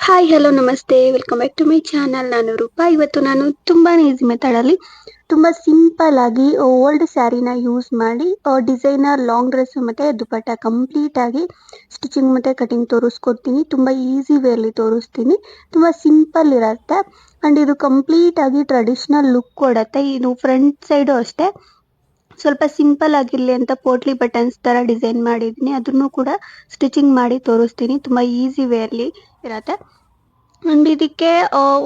Hi hello ನಮಸ್ತೆ welcome back to my channel. ನಾನು ರೂಪಾ. ಇವತ್ತು ನಾನು ತುಂಬಾ ಈಸಿ ಮೆಥಡಲ್ಲಿ ತುಂಬ ಸಿಂಪಲ್ ಆಗಿ ಓಲ್ಡ್ ಸ್ಯಾರಿನ ಯೂಸ್ ಮಾಡಿ ಡಿಸೈನರ್ ಲಾಂಗ್ ಡ್ರೆಸ್ ಮತ್ತು ದುಪಟ್ಟ ಕಂಪ್ಲೀಟ್ ಆಗಿ ಸ್ಟಿಚಿಂಗ್ ಮತ್ತು ಕಟಿಂಗ್ ತೋರಿಸ್ಕೊಡ್ತೀನಿ. ತುಂಬ ಈಸಿ ವೇಲಿ ತೋರಿಸ್ತೀನಿ. ತುಂಬ ಸಿಂಪಲ್ ಇರುತ್ತೆ ಆ್ಯಂಡ್ ಇದು ಕಂಪ್ಲೀಟ್ ಆಗಿ ಟ್ರೆಡಿಷ್ನಲ್ ಲುಕ್ ಕೊಡುತ್ತೆ. ಇದು ಫ್ರಂಟ್ ಸೈಡು ಅಷ್ಟೇ ಸ್ವಲ್ಪ ಸಿಂಪಲ್ ಆಗಿರಲಿ ಅಂತ ಪೋಟ್ಲಿ ಬಟನ್ಸ್ ಥರ ಡಿಸೈನ್ ಮಾಡಿದ್ದೀನಿ. ಅದನ್ನು ಕೂಡ ಸ್ಟಿಚಿಂಗ್ ಮಾಡಿ ತೋರಿಸ್ತೀನಿ. ತುಂಬ ಈಸಿ ವೇರ್ಲಿ ಇರುತ್ತೆ ಆ್ಯಂಡ್ ಇದಕ್ಕೆ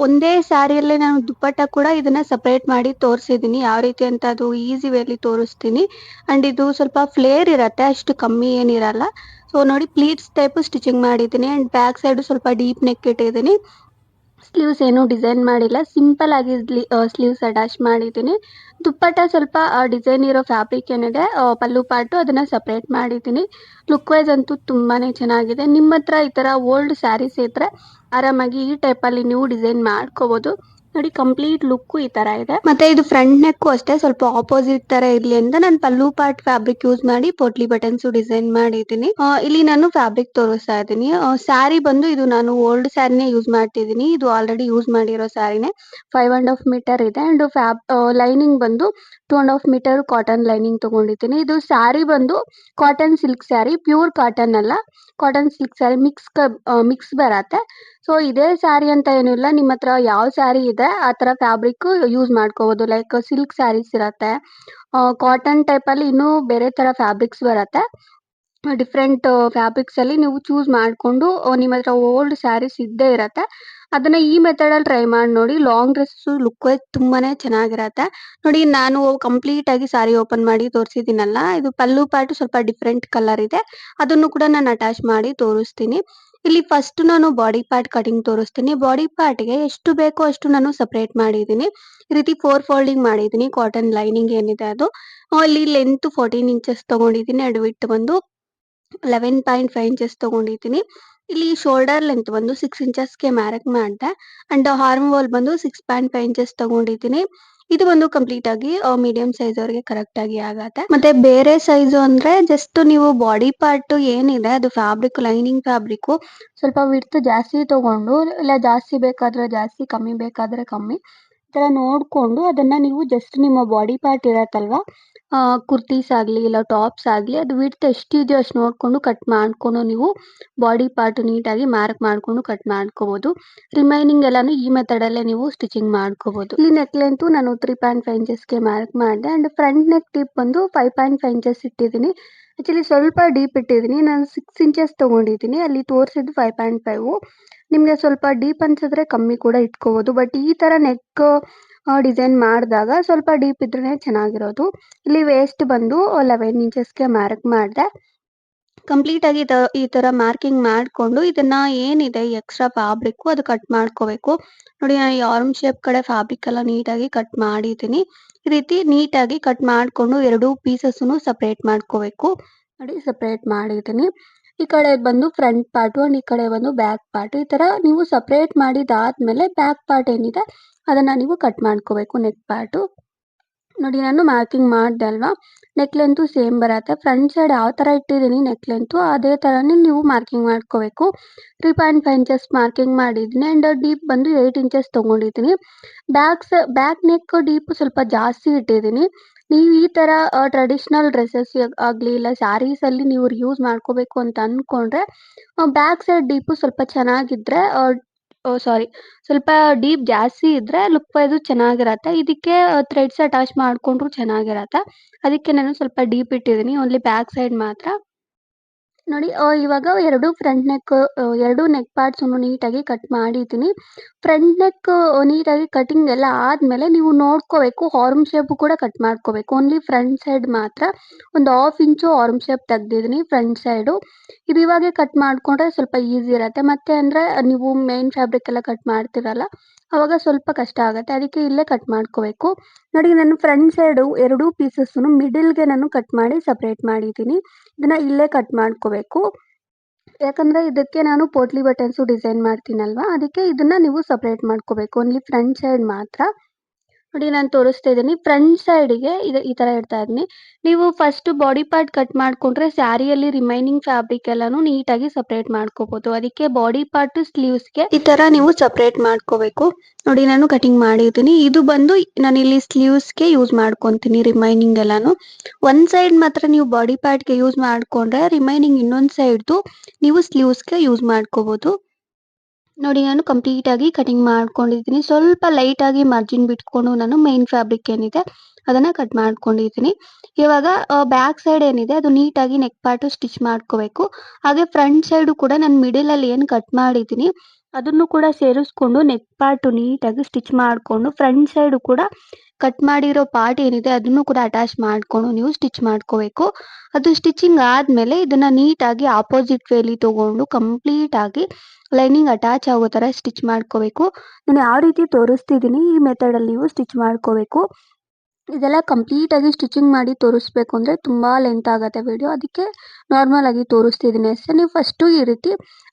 ಒಂದೇ ಸ್ಯಾರಿಯಲ್ಲೇ ನಾನು ದುಪ್ಪಟ್ಟ ಕೂಡ ಇದನ್ನು ಸಪ್ರೇಟ್ ಮಾಡಿ ತೋರಿಸಿದ್ದೀನಿ. ಯಾವ ರೀತಿ ಅಂತ ಅದು ಈಸಿ ವೇಲಿ ತೋರಿಸ್ತೀನಿ. ಆ್ಯಂಡ್ ಇದು ಸ್ವಲ್ಪ ಫ್ಲೇರ್ ಇರುತ್ತೆ, ಅಷ್ಟು ಕಮ್ಮಿ ಏನಿರಲ್ಲ. ಸೊ ನೋಡಿ, ಪ್ಲೀಟ್ಸ್ ಟೈಪು ಸ್ಟಿಚಿಂಗ್ ಮಾಡಿದ್ದೀನಿ ಆ್ಯಂಡ್ ಬ್ಯಾಕ್ ಸೈಡು ಸ್ವಲ್ಪ ಡೀಪ್ ನೆಕ್ ಇಟ್ಟಿದ್ದೀನಿ. ಸ್ಲೀವ್ಸ್ ಏನು ಡಿಸೈನ್ ಮಾಡಿಲ್ಲ, ಸಿಂಪಲ್ ಆಗಿ ಸ್ಲೀವ್ಸ್ ಅಟ್ಯಾಚ್ ಮಾಡಿದ್ದೀನಿ. ದುಪ್ಪಟ್ಟ ಸ್ವಲ್ಪ ಡಿಸೈನ್ ಇರೋ ಫ್ಯಾಬ್ರಿಕ್ ಏನಿದೆ ಪಲ್ಲು ಪಾರ್ಟು ಅದನ್ನು ಸಪ್ರೇಟ್ ಮಾಡಿದ್ದೀನಿ. ಲುಕ್ ವೈಸ್ ಅಂತೂ ತುಂಬಾ ಚೆನ್ನಾಗಿದೆ. ನಿಮ್ಮ ಹತ್ರ ಈ ಥರ ಓಲ್ಡ್ ಸ್ಯಾರೀಸ್ ಇದ್ದರೆ ಆರಾಮಾಗಿ ಈ ಟೈಪಲ್ಲಿ ನೀವು ಡಿಸೈನ್ ಮಾಡ್ಕೋಬೋದು. ನೋಡಿ, ಕಂಪ್ಲೀಟ್ ಲುಕ್ಕು ಈ ಥರ ಇದೆ. ಮತ್ತು ಇದು ಫ್ರಂಟ್ ನೆಕ್ಕು ಅಷ್ಟೇ ಸ್ವಲ್ಪ ಆಪೋಸಿಟ್ ಥರ ಇರಲಿ ಅಂತ ನಾನು ಪಲ್ಲು ಪಾರ್ಟ್ ಫ್ಯಾಬ್ರಿಕ್ ಯೂಸ್ ಮಾಡಿ ಪೋಟ್ಲಿ ಬಟನ್ಸು ಡಿಸೈನ್ ಮಾಡಿದ್ದೀನಿ. ಇಲ್ಲಿ ನಾನು ಫ್ಯಾಬ್ರಿಕ್ ತೋರಿಸ್ತಾ ಇದ್ದೀನಿ. ಸ್ಯಾರಿ ಬಂದು ಇದು ನಾನು ಓಲ್ಡ್ ಸ್ಯಾರಿನೇ ಯೂಸ್ ಮಾಡ್ತಿದ್ದೀನಿ. ಇದು ಆಲ್ರೆಡಿ ಯೂಸ್ ಮಾಡಿರೋ ಸ್ಯಾರಿನೇ. 5.5 ಮೀಟರ್ ಇದೆ ಆ್ಯಂಡ್ ಲೈನಿಂಗ್ ಬಂದು 2.5 ಮೀಟರ್ ಕಾಟನ್ ಲೈನಿಂಗ್ ತೊಗೊಂಡಿದ್ದೀನಿ. ಇದು ಸ್ಯಾರಿ ಬಂದು cotton silk sari, pure cotton ಅಲ್ಲ, ಕಾಟನ್ ಸಿಲ್ಕ್ ಸ್ಯಾರಿ ಮಿಕ್ಸ್ ಬರತ್ತೆ. ಸೊ ಇದೇ ಸ್ಯಾರಿ ಅಂತ ಏನಿಲ್ಲ, ನಿಮ್ಮ ಹತ್ರ ಯಾವ ಸ್ಯಾರಿ ಇದೆ ಆ ಥರ ಫ್ಯಾಬ್ರಿಕ್ ಯೂಸ್ ಮಾಡ್ಕೋಬೋದು. ಲೈಕ್ ಸಿಲ್ಕ್ ಸ್ಯಾರೀಸ್ ಇರುತ್ತೆ, ಕಾಟನ್ ಟೈಪಲ್ಲಿ ಇನ್ನೂ ಬೇರೆ ಥರ ಫ್ಯಾಬ್ರಿಕ್ಸ್ ಬರುತ್ತೆ. ಡಿಫ್ರೆಂಟ್ ಫ್ಯಾಬ್ರಿಕ್ಸಲ್ಲಿ ನೀವು ಚೂಸ್ ಮಾಡಿಕೊಂಡು ನಿಮ್ಮ ಹತ್ರ ಓಲ್ಡ್ ಸ್ಯಾರೀಸ್ ಇದ್ದೇ ಇರುತ್ತೆ, ಅದನ್ನು ಈ ಮೆಥಡಲ್ಲಿ ಟ್ರೈ ಮಾಡಿ ನೋಡಿ. ಲಾಂಗ್ ಡ್ರೆಸ್ಸು ಲುಕ್ ವೈಸ್ ತುಂಬಾ ಚೆನ್ನಾಗಿರತ್ತೆ. ನೋಡಿ, ನಾನು ಕಂಪ್ಲೀಟಾಗಿ ಸ್ಯಾರಿ ಓಪನ್ ಮಾಡಿ ತೋರಿಸಿದ್ದೀನಲ್ಲ, ಇದು ಪಲ್ಲು ಪಾರ್ಟು ಸ್ವಲ್ಪ ಡಿಫ್ರೆಂಟ್ ಕಲರ್ ಇದೆ, ಅದನ್ನು ಕೂಡ ನಾನು ಅಟ್ಯಾಚ್ ಮಾಡಿ ತೋರಿಸ್ತೀನಿ. ಇಲ್ಲಿ ಫಸ್ಟ್ ನಾನು ಬಾಡಿ ಪಾರ್ಟ್ ಕಟಿಂಗ್ ತೋರಿಸ್ತೀನಿ. ಬಾಡಿ ಪಾರ್ಟ್ಗೆ ಎಷ್ಟು ಬೇಕೋ ಅಷ್ಟು ನಾನು ಸಪ್ರೇಟ್ ಮಾಡಿದ್ದೀನಿ. ಈ ರೀತಿ 4 ಫೋಲ್ಡಿಂಗ್ ಮಾಡಿದ್ದೀನಿ. ಕಾಟನ್ ಲೈನಿಂಗ್ ಏನಿದೆ ಅದು ಅಲ್ಲಿ ಲೆಂತ್ 14 ಇಂಚಸ್ ತೊಗೊಂಡಿದ್ದೀನಿ. ಆ್ಯಂಡ್ ವಿಡ್ತ್ ಬಂದು 11.5 ಇಂಚಸ್ ತೊಗೊಂಡಿದ್ದೀನಿ. ಇಲ್ಲಿ ಶೋಲ್ಡರ್ ಲೆಂತ್ ಬಂದು 6 ಇಂಚಸ್ಗೆ ಮಾರ್ಕ್ ಮಾಡಿದೆ ಆ್ಯಂಡ್ ಆರ್ಮ್ ಹೋಲ್ ಬಂದು 6.5 ಇಂಚಸ್ ತೊಗೊಂಡಿದ್ದೀನಿ. ಇದು ಒಂದು ಕಂಪ್ಲೀಟ್ ಆಗಿ ಮೀಡಿಯಂ ಸೈಜ್ ಅವ್ರಿಗೆ ಕರೆಕ್ಟ್ ಆಗಿ ಆಗತ್ತೆ. ಮತ್ತೆ ಬೇರೆ ಸೈಜು ಅಂದ್ರೆ ಜಸ್ಟ್ ನೀವು ಬಾಡಿ ಪಾರ್ಟ್ ಏನಿದೆ ಅದು ಫ್ಯಾಬ್ರಿಕ್, ಲೈನಿಂಗ್ ಫ್ಯಾಬ್ರಿಕ್ ಸ್ವಲ್ಪ ವಿಡ್ತ್ ಜಾಸ್ತಿ ತಗೊಂಡು, ಇಲ್ಲ ಜಾಸ್ತಿ ಬೇಕಾದ್ರೆ ಜಾಸ್ತಿ, ಕಮ್ಮಿ ಬೇಕಾದ್ರೆ ಕಮ್ಮಿ, ಈ ಥರ ನೋಡಿಕೊಂಡು ಅದನ್ನ ನೀವು ಜಸ್ಟ್ ನಿಮ್ಮ ಬಾಡಿ ಪಾರ್ಟ್ ಇರತ್ತಲ್ವಾ, ಕುರ್ತೀಸ್ ಆಗಲಿ ಇಲ್ಲ ಟಾಪ್ಸ್ ಆಗಲಿ, ಅದು ವಿಡ್ತ್ ಎಷ್ಟಿದೆಯೋ ಅಷ್ಟು ನೋಡಿಕೊಂಡು ಕಟ್ ಮಾಡಿಕೊಂಡು ನೀವು ಬಾಡಿ ಪಾರ್ಟ್ ನೀಟಾಗಿ ಮಾರ್ಕ್ ಮಾಡಿಕೊಂಡು ಕಟ್ ಮಾಡ್ಕೋಬೋದು. ರಿಮೈನಿಂಗ್ ಎಲ್ಲಾನು ಈ ಮೆಥಡಲ್ಲೇ ನೀವು ಸ್ಟಿಚಿಂಗ್ ಮಾಡ್ಕೋಬೋದು. ಈ ನೆಕ್ ಲೆಂತು ನಾನು 3.5 ಇಂಚಸ್ಗೆ ಮಾರ್ಕ್ ಮಾಡಿದೆ ಆ್ಯಂಡ್ ಫ್ರಂಟ್ ನೆಕ್ ಡೀಪ್ ಬಂದು 5.5 ಇಂಚಸ್ ಇಟ್ಟಿದ್ದೀನಿ. ಆ್ಯಕ್ಚುಲಿ ಸ್ವಲ್ಪ ಡೀಪ್ ಇಟ್ಟಿದ್ದೀನಿ, ನಾನು 6 ಇಂಚಸ್ ತೊಗೊಂಡಿದ್ದೀನಿ, ಅಲ್ಲಿ ತೋರಿಸಿದ್ದು 5.5. ನಿಮಗೆ ಸ್ವಲ್ಪ ಡೀಪ್ ಅನ್ಸಿದ್ರೆ ಕಮ್ಮಿ ಕೂಡ ಇಟ್ಕೋಬೋದು. ಬಟ್ ಈ ಥರ ನೆಕ್ ಡಿಸೈನ್ ಮಾಡಿದಾಗ ಸ್ವಲ್ಪ ಡೀಪ್ ಇದ್ರೇ ಚೆನ್ನಾಗಿರೋದು. ಇಲ್ಲಿ ವೇಸ್ಟ್ ಬಂದು 11 ಇಂಚಸ್ಗೆ ಮಾರ್ಕ್ ಮಾಡಿದೆ. ಕಂಪ್ಲೀಟಾಗಿ ಈ ಥರ ಮಾರ್ಕಿಂಗ್ ಮಾಡಿಕೊಂಡು ಇದನ್ನು ಏನಿದೆ ಎಕ್ಸ್ಟ್ರಾ ಫ್ಯಾಬ್ರಿಕ್ಕು ಅದು ಕಟ್ ಮಾಡ್ಕೋಬೇಕು. ನೋಡಿ, ನಾನು ಈ ಆರ್ಮ್ ಶೇಪ್ ಕಡೆ ಫ್ಯಾಬ್ರಿಕ್ ಎಲ್ಲ ನೀಟಾಗಿ ಕಟ್ ಮಾಡಿದ್ದೀನಿ. ಈ ರೀತಿ ನೀಟಾಗಿ ಕಟ್ ಮಾಡಿಕೊಂಡು ಎರಡೂ ಪೀಸಸ್ಸನ್ನು ಸಪ್ರೇಟ್ ಮಾಡ್ಕೋಬೇಕು. ನೋಡಿ, ಸಪ್ರೇಟ್ ಮಾಡಿದ್ದೀನಿ. ಈ ಕಡೆ ಬಂದು ಫ್ರಂಟ್ ಪಾರ್ಟು ಆ್ಯಂಡ್ ಈ ಕಡೆ ಬಂದು ಬ್ಯಾಕ್ ಪಾರ್ಟು. ಈ ಥರ ನೀವು ಸಪ್ರೇಟ್ ಮಾಡಿದಾದ್ಮೇಲೆ ಬ್ಯಾಕ್ ಪಾರ್ಟ್ ಏನಿದೆ ಅದನ್ನು ನೀವು ಕಟ್ ಮಾಡ್ಕೋಬೇಕು, ನೆಕ್ ಪಾರ್ಟು. ನೋಡಿ, ನಾನು ಮಾರ್ಕಿಂಗ್ ಮಾಡಿದೆ ಅಲ್ವಾ, ನೆಕ್ ಲೆಂತು ಸೇಮ್ ಬರುತ್ತೆ. ಫ್ರಂಟ್ ಸೈಡ್ ಯಾವ ಥರ ಇಟ್ಟಿದ್ದೀನಿ ನೆಕ್ ಲೆಂತು ಅದೇ ಥರನೇ ನೀವು ಮಾರ್ಕಿಂಗ್ ಮಾಡ್ಕೋಬೇಕು. 3.5 ಇಂಚಸ್ ಮಾರ್ಕಿಂಗ್ ಮಾಡಿದ್ದೀನಿ ಆ್ಯಂಡ್ ಡೀಪ್ ಬಂದು 8 ಇಂಚಸ್ ತೊಗೊಂಡಿದ್ದೀನಿ. ಬ್ಯಾಕ್ ನೆಕ್ ಡೀಪ್ ಸ್ವಲ್ಪ ಜಾಸ್ತಿ ಇಟ್ಟಿದ್ದೀನಿ. ನೀವು ಈ ಥರ ಟ್ರೆಡಿಷ್ನಲ್ ಡ್ರೆಸ್ಸಸ್ ಆಗಲಿ ಇಲ್ಲ ಸ್ಯಾರೀಸಲ್ಲಿ ನೀವು ಯೂಸ್ ಮಾಡ್ಕೋಬೇಕು ಅಂತ ಅಂದ್ಕೊಂಡ್ರೆ ಬ್ಯಾಕ್ ಸೈಡ್ ಡೀಪು ಸ್ವಲ್ಪ ಚೆನ್ನಾಗಿದ್ದರೆ, ಸ್ವಲ್ಪ ಡೀಪ್ ಜಾಸ್ತಿ ಇದ್ದರೆ ಲುಕ್ ವೈಸು ಚೆನ್ನಾಗಿರತ್ತೆ. ಇದಕ್ಕೆ ಥ್ರೆಡ್ಸ್ ಅಟ್ಯಾಚ್ ಮಾಡಿಕೊಂಡ್ರು ಚೆನ್ನಾಗಿರತ್ತೆ. ಅದಕ್ಕೆ ನಾನು ಸ್ವಲ್ಪ ಡೀಪ್ ಇಟ್ಟಿದ್ದೀನಿ, ಓನ್ಲಿ ಬ್ಯಾಕ್ ಸೈಡ್ ಮಾತ್ರ. ನೋಡಿ, ಇವಾಗ ಎರಡು ನೆಕ್ ಪಾರ್ಟ್ಸನ್ನು ನೀಟಾಗಿ ಕಟ್ ಮಾಡಿದ್ದೀನಿ. ಫ್ರಂಟ್ ನೆಕ್ ನೀಟಾಗಿ ಕಟಿಂಗ್ ಎಲ್ಲ ಆದಮೇಲೆ ನೀವು ನೋಡ್ಕೋಬೇಕು, ಆರ್ಮ್ ಶೇಪು ಕೂಡ ಕಟ್ ಮಾಡ್ಕೋಬೇಕು. ಓನ್ಲಿ ಫ್ರಂಟ್ ಸೈಡ್ ಮಾತ್ರ ಒಂದು 1/2 ಇಂಚು ಆರ್ಮ್ ಶೇಪ್ ತೆಗ್ದಿದ್ದೀನಿ ಫ್ರಂಟ್ ಸೈಡು. ಇದು ಇವಾಗೆ ಕಟ್ ಮಾಡಿಕೊಂಡ್ರೆ ಸ್ವಲ್ಪ ಈಸಿ ಇರುತ್ತೆ. ಮತ್ತೆ ಅಂದರೆ ನೀವು ಮೇನ್ ಫ್ಯಾಬ್ರಿಕ್ ಎಲ್ಲ ಕಟ್ ಮಾಡ್ತೀರಲ್ಲ, ಆವಾಗ ಸ್ವಲ್ಪ ಕಷ್ಟ ಆಗುತ್ತೆ. ಅದಕ್ಕೆ ಇಲ್ಲೇ ಕಟ್ ಮಾಡ್ಕೋಬೇಕು. ನೋಡಿ, ನಾನು ಫ್ರಂಟ್ ಸೈಡು ಎರಡೂ ಪೀಸಸ್ಸನ್ನು ಮಿಡಲ್ಗೆ ನಾನು ಕಟ್ ಮಾಡಿ ಸಪ್ರೇಟ್ ಮಾಡಿದ್ದೀನಿ. ಇದನ್ನು ಇಲ್ಲೇ ಕಟ್ ಮಾಡ್ಕೋಬೇಕು. ಯಾಕಂದರೆ ಇದಕ್ಕೆ ನಾನು ಪೋಟ್ಲಿ ಬಟನ್ಸು ಡಿಸೈನ್ ಮಾಡ್ತೀನಲ್ವಾ, ಅದಕ್ಕೆ ಇದನ್ನು ನೀವು ಸಪ್ರೇಟ್ ಮಾಡ್ಕೋಬೇಕು, ಓನ್ಲಿ ಫ್ರಂಟ್ ಸೈಡ್ ಮಾತ್ರ. ನೋಡಿ ನಾನು ತೋರಿಸ್ತಾ ಇದ್ದೀನಿ. ಫ್ರಂಟ್ ಸೈಡ್‌ಗೆ ಈ ತರ ಇಡ್ತಾ ಇದೀನಿ. ನೀವು ಫಸ್ಟ್ ಬಾಡಿ ಪಾರ್ಟ್ ಕಟ್ ಮಾಡ್ಕೊಂಡ್ರೆ ಸ್ಯಾರಿಯಲ್ಲಿ ರಿಮೈನಿಂಗ್ ಫ್ಯಾಬ್ರಿಕ್ ಎಲ್ಲಾನು ನೀಟಾಗಿ ಸೆಪರೇಟ್ ಮಾಡ್ಕೋಬಹುದು. ಅದಕ್ಕೆ ಬಾಡಿ ಪಾರ್ಟ್ ಸ್ಲೀವ್ಸ್‌ಗೆ ಈ ತರ ನೀವು ಸೆಪರೇಟ್ ಮಾಡ್ಕೋಬೇಕು. ನೋಡಿ ನಾನು ಕಟಿಂಗ್ ಮಾಡಿದ್ದೀನಿ. ಇದು ಬಂದು ನಾನಿಲ್ಲಿ ಸ್ಲೀವ್ಸ್‌ಗೆ ಯೂಸ್ ಮಾಡ್ಕೊಂತೀನಿ ರಿಮೈನಿಂಗ್ ಎಲ್ಲಾನು. ಒಂದ್ ಸೈಡ್ ಮಾತ್ರ ನೀವು ಬಾಡಿ ಪಾರ್ಟ್‌ಗೆ ಯೂಸ್ ಮಾಡ್ಕೊಂಡ್ರೆ ರಿಮೈನಿಂಗ್ ಇನ್ನೊಂದ್ ಸೈಡ್‌ದು ನೀವು ಸ್ಲೀವ್ಸ್‌ಗೆ ಯೂಸ್ ಮಾಡ್ಕೋಬಹುದು. ನೋಡಿ ನಾನು ಕಂಪ್ಲೀಟ್ ಆಗಿ ಕಟಿಂಗ್ ಮಾಡ್ಕೊಂಡಿದ್ದೀನಿ. ಸ್ವಲ್ಪ ಲೈಟ್ ಆಗಿ ಮಾರ್ಜಿನ್ ಬಿಟ್ಕೊಂಡು ನಾನು ಮೈನ್ ಫ್ಯಾಬ್ರಿಕ್ ಏನಿದೆ ಅದನ್ನ ಕಟ್ ಮಾಡ್ಕೊಂಡಿದ್ದೀನಿ. ಇವಾಗ ಬ್ಯಾಕ್ ಸೈಡ್ ಏನಿದೆ ಅದು ನೀಟಾಗಿ ನೆಕ್ ಪಾರ್ಟ್ ಸ್ಟಿಚ್ ಮಾಡ್ಕೋಬೇಕು. ಹಾಗೆ ಫ್ರಂಟ್ ಸೈಡ್ ಕೂಡ ನಾನು ಮಿಡಲ್ ಅಲ್ಲಿ ಏನು ಕಟ್ ಮಾಡಿದ್ದೀನಿ ಅದನ್ನು ಕೂಡ ಸೇರಿಸ್ಕೊಂಡು ನೆಕ್ ಪಾರ್ಟ್ ನೀಟಾಗಿ ಸ್ಟಿಚ್ ಮಾಡ್ಕೊಂಡು ಫ್ರಂಟ್ ಸೈಡ್ ಕೂಡ ಕಟ್ ಮಾಡಿರೋ ಪಾರ್ಟ್ ಏನಿದೆ ಅದನ್ನು ಕೂಡ ಅಟ್ಯಾಚ್ ಮಾಡ್ಕೊಂಡು ನೀವು ಸ್ಟಿಚ್ ಮಾಡ್ಕೋಬೇಕು. ಅದು ಸ್ಟಿಚಿಂಗ್ ಆದ್ಮೇಲೆ ಇದನ್ನ ನೀಟಾಗಿ ಆಪೋಸಿಟ್ ವೇಲಿ ತಗೊಂಡು ಕಂಪ್ಲೀಟ್ ಆಗಿ ಲೈನಿಂಗ್ ಅಟ್ಯಾಚ್ ಆಗೋ ತರ ಸ್ಟಿಚ್ ಮಾಡ್ಕೋಬೇಕು. ನಾನು ಯಾವ ರೀತಿ ತೋರಿಸ್ತಿದ್ದೀನಿ ಈ ಮೆಥಡ್ ಅಲ್ಲಿ ನೀವು ಸ್ಟಿಚ್ ಮಾಡ್ಕೋಬೇಕು. ಇದೆಲ್ಲ ಕಂಪ್ಲೀಟ್ ಆಗಿ ಸ್ಟಿಚಿಂಗ್ ಮಾಡಿ ತೋರಿಸ್ಬೇಕು ಅಂದ್ರೆ ತುಂಬಾ ಲೆಂತ್ ಆಗುತ್ತೆ ವಿಡಿಯೋ. ಅದಕ್ಕೆ ನಾರ್ಮಲ್ ಆಗಿ ತೋರಿಸ್ತಿದ್ದೀನಿ ಅಷ್ಟೇ. ನೀವು ಫಸ್ಟ್ ಈ ರೀತಿ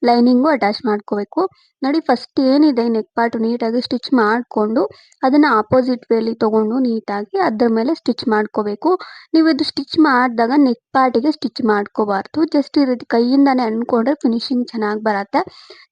ಲೈನಿಂಗು ಅಟ್ಯಾಚ್ ಮಾಡ್ಕೋಬೇಕು. ನೋಡಿ ಫಸ್ಟ್ ಏನಿದೆ ನೆಕ್ ಪಾರ್ಟ್ ನೀಟಾಗಿ ಸ್ಟಿಚ್ ಮಾಡ್ಕೊಂಡು ಅದನ್ನ ಆಪೋಸಿಟ್ ವೇಲಿ ತಗೊಂಡು ನೀಟಾಗಿ ಅದ್ರ ಮೇಲೆ ಸ್ಟಿಚ್ ಮಾಡ್ಕೋಬೇಕು. ನೀವು ಇದು ಸ್ಟಿಚ್ ಮಾಡಿದಾಗ ನೆಕ್ ಪಾರ್ಟಿಗೆ ಸ್ಟಿಚ್ ಮಾಡ್ಕೋಬಾರ್ದು. ಜಸ್ಟ್ ಈ ರೀತಿ ಕೈಯಿಂದಾನೇ ಅನ್ಕೊಂಡ್ರೆ ಫಿನಿಶಿಂಗ್ ಚೆನ್ನಾಗಿ ಬರುತ್ತೆ.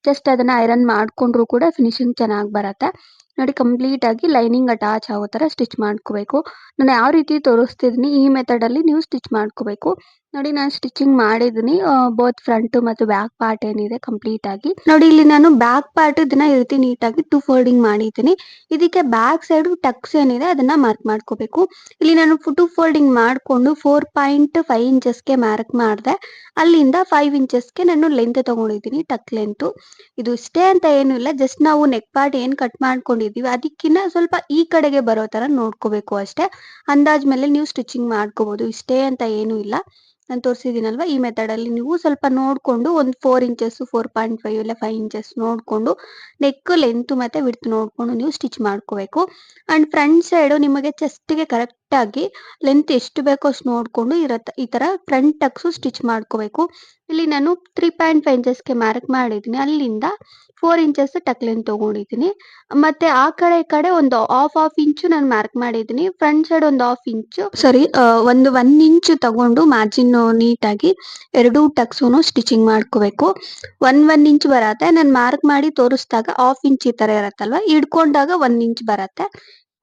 ಜಸ್ಟ್ ಅದನ್ನ ಐರನ್ ಮಾಡ್ಕೊಂಡ್ರು ಕೂಡ ಫಿನಿಶಿಂಗ್ ಚೆನ್ನಾಗಿ ಬರುತ್ತೆ. ನೋಡಿ ಕಂಪ್ಲೀಟ್ ಆಗಿ ಲೈನಿಂಗ್ ಅಟ್ಯಾಚ್ ಆಗೋ ತರ ಸ್ಟಿಚ್ ಮಾಡ್ಕೋಬೇಕು. ನಾನು ಯಾವ ರೀತಿ ತೋರಿಸ್ತಿದ್ದೀನಿ ಈ ಮೆಥಡ್ ಅಲ್ಲಿ ನೀವು ಸ್ಟಿಚ್ ಮಾಡ್ಕೋಬೇಕು. ನೋಡಿ ನಾನು ಸ್ಟಿಚಿಂಗ್ ಮಾಡಿದ್ದೀನಿ ಬೋತ್ ಫ್ರಂಟ್ ಮತ್ತು ಬ್ಯಾಕ್ ಪಾರ್ಟ್ ಏನಿದೆ ಕಂಪ್ಲೀಟ್ ಆಗಿ. ನೋಡಿ ಇಲ್ಲಿ ನಾನು ಬ್ಯಾಕ್ ಪಾರ್ಟ್ ಇದನ್ನ ಈ ರೀತಿ ನೀಟಾಗಿ ಟೂ ಫೋಲ್ಡಿಂಗ್ ಮಾಡಿದ್ದೀನಿ. ಇದಕ್ಕೆ ಬ್ಯಾಕ್ ಸೈಡ್ ಟಕ್ಸ್ ಏನಿದೆ ಅದನ್ನ ಮಾರ್ಕ್ ಮಾಡ್ಕೋಬೇಕು. ಇಲ್ಲಿ ನಾನು ಟೂ ಫೋಲ್ಡಿಂಗ್ ಮಾಡ್ಕೊಂಡು 4.5 ಇಂಚಸ್ಗೆ ಮಾರ್ಕ್ ಮಾಡಿದೆ. ಅಲ್ಲಿಂದ 5 ಇಂಚಸ್ಗೆ ನಾನು ಲೆಂತ್ ತಗೊಂಡಿದ್ದೀನಿ ಟಕ್ ಲೆಂತ್. ಇದು ಇಷ್ಟೇ ಅಂತ ಏನು ಇಲ್ಲ. ಜಸ್ಟ್ ನಾವು ನೆಕ್ ಪಾರ್ಟ್ ಏನ್ ಕಟ್ ಮಾಡ್ಕೊಂಡಿದೀವಿ ಅದಕ್ಕಿಂತ ಸ್ವಲ್ಪ ಈ ಕಡೆಗೆ ಬರೋ ತರ ನೋಡ್ಕೋಬೇಕು ಅಷ್ಟೇ. ಅಂದಾಜ್ ಮೇಲೆ ನೀವು ಸ್ಟಿಚಿಂಗ್ ಮಾಡ್ಕೋಬಹುದು. ಇಷ್ಟೇ ಅಂತ ಏನು ಇಲ್ಲ. ನಾನು ತೋರಿಸಿದ್ದೀನಲ್ವಾ ಈ ಮೆಥಡ್ ಅಲ್ಲಿ ನೀವು ಸ್ವಲ್ಪ ನೋಡ್ಕೊಂಡು ಒಂದು 4 ಇಂಚಸ್ 4.5 ಇಲ್ಲ 5 ಇಂಚಸ್ ನೋಡ್ಕೊಂಡು ನೆಕ್ ಲೆಂತ್ ಮತ್ತೆ ವಿಡ್ತ್ ನೋಡ್ಕೊಂಡು ನೀವು ಸ್ಟಿಚ್ ಮಾಡ್ಕೋಬೇಕು. ಅಂಡ್ ಫ್ರಂಟ್ ಸೈಡ್ ನಿಮಗೆ ಚೆಸ್ಟ್ಗೆ ಕರೆಕ್ಟ್ ಆಗಿ ಲೆಂತ್ ಎಷ್ಟು ಬೇಕೋ ಅಷ್ಟು ನೋಡ್ಕೊಂಡು ಈ ತರ ಫ್ರಂಟ್ ಟಕ್ಸ್ ಸ್ಟಿಚ್ ಮಾಡ್ಕೋಬೇಕು. ಇಲ್ಲಿ ನಾನು 3.5 ಇಂಚಸ್ಗೆ ಮಾರ್ಕ್ ಮಾಡಿದ್ದೀನಿ. ಅಲ್ಲಿಂದ 4 ಇಂಚಸ್ ಟಕ್ ಲೆಂತ್ ತಗೊಂಡಿದ್ದೀನಿ. ಮತ್ತೆ ಆ ಕಡೆ ಈ ಕಡೆ ಒಂದು ಹಾಫ್ ಇಂಚು ನಾನು ಮಾರ್ಕ್ ಮಾಡಿದ್ದೀನಿ. ಫ್ರಂಟ್ ಸೈಡ್ ಒಂದು ಹಾಫ್ ಇಂಚು ಸಾರಿ ಒಂದು 1 ಇಂಚ್ ತಗೊಂಡು ಮಾರ್ಜಿನ್ ನೀಟಾಗಿ ಎರಡು ಟಕ್ಸೂನು ಸ್ಟಿಚಿಂಗ್ ಮಾಡ್ಕೋಬೇಕು. 1 ಇಂಚ್ ಬರತ್ತೆ. ನಾನು ಮಾರ್ಕ್ ಮಾಡಿ ತೋರಿಸಿದಾಗ ಹಾಫ್ ಇಂಚ್ ಈ ತರ ಇರತ್ತಲ್ವಾ ಹಿಡ್ಕೊಂಡಾಗ 1 ಇಂಚ್ ಬರತ್ತೆ.